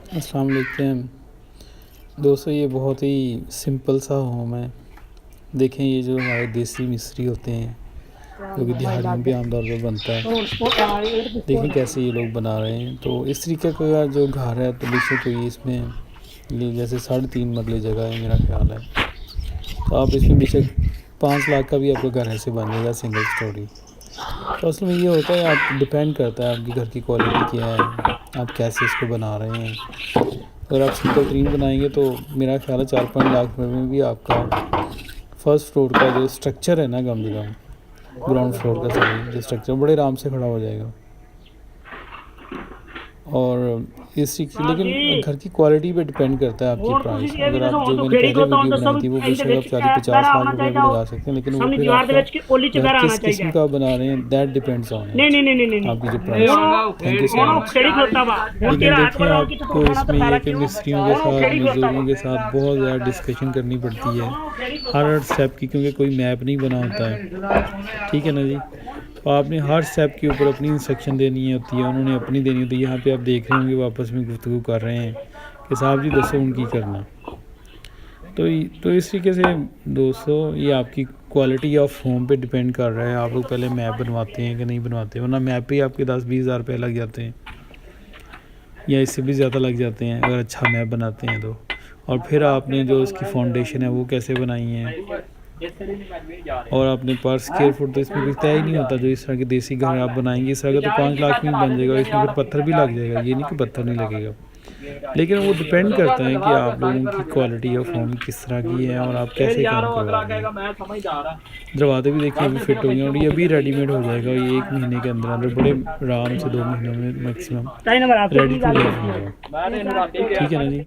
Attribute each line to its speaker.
Speaker 1: अस्सलाम वालेकुम दोस्तों, ये बहुत ही सिंपल सा होम है। देखें, ये जो हमारे देसी मिस्त्री होते हैं जो कि दिहाड़ियों पे आमतौर पर बनता है, देखें कैसे ये लोग बना रहे हैं। तो इस तरीके का जो घर है, तो बेशक कोई इसमें ये जैसे 3.5 मरले जगह है मेरा ख्याल है, तो आप इसमें बेशक 5 लाख का भी आपका घर ऐसे बन जाएगा, सिंगल स्टोरी। तो असल में ये होता है, आप डिपेंड करता है आपकी घर की क्वालिटी क्या है, आप कैसे इसको बना रहे हैं। अगर आप सिंपल तरीन बनाएंगे तो मेरा ख्याल है 4-5 लाख रुपये में भी आपका फर्स्ट फ्लोर का जो स्ट्रक्चर है ना, कम से कम ग्राउंड फ्लोर का सही जो स्ट्रक्चर बड़े आराम से खड़ा हो जाएगा। और इसी लेकिन घर की क्वालिटी पे डिपेंड करता है आपकी प्राइस। अगर आप जो मैंने पहले वीडियो बनाई थी वो बेशक आप 40-50 लाख रुपये भी लगा सकते हैं, लेकिन वो फिर आपका किस किस्म का बना रहे हैं, दैट डिपेंड्स ऑन आपकी जो price. Thank you so much. लेकिन देखिए, आपको इसमें यह है कि मिस्त्रियों के साथ, मजदूरों के साथ बहुत ज़्यादा डिस्कशन करनी पड़ती है हर स्टेप की, क्योंकि कोई मैप नहीं बना होता है, ठीक है ना जी। तो आपने हर स्टेप के ऊपर अपनी इंस्ट्रक्शन देनी होती है, उन्होंने अपनी देनी होती है। यहाँ पे आप देख रहे होंगे वो आपस में गुफ्तगू कर रहे हैं कि साहब जी दसो उनकी करना। तो इस तरीके से दोस्तों, ये आपकी क्वालिटी ऑफ होम पे डिपेंड कर रहा है। आप लोग पहले मैप बनवाते हैं कि नहीं बनवाते, वरना मैप पे ही आपके 10-20 हज़ार रुपये लग जाते हैं, या इससे भी ज़्यादा लग जाते हैं अगर अच्छा मैप बनाते हैं तो। और फिर आपने जो इसकी फाउंडेशन है वो कैसे बनाई है, और आपने पर स्क्वायर फुट तो इसमें कुछ तय ही नहीं होता। जो इस तरह के देसी घर आप बनाएंगे इस तरह का, तो 5 लाख में बन जाएगा। इसमें फिर पत्थर भी लग जाएगा, ये नहीं कि पत्थर नहीं लगेगा, लेकिन वो डिपेंड करता है कि आप लोगों की क्वालिटी ऑफ होम किस तरह की है और आप कैसे काम करवा रहे हैं। दरवाजे भी देखिए अभी फिट हो गए, और ये अभी रेडीमेड हो जाएगा, ये 1 महीने के अंदर अंदर बड़े आराम से 2 महीनों में मैक्सिमम रेडी टू लिव होगा। ठीक है ना जी।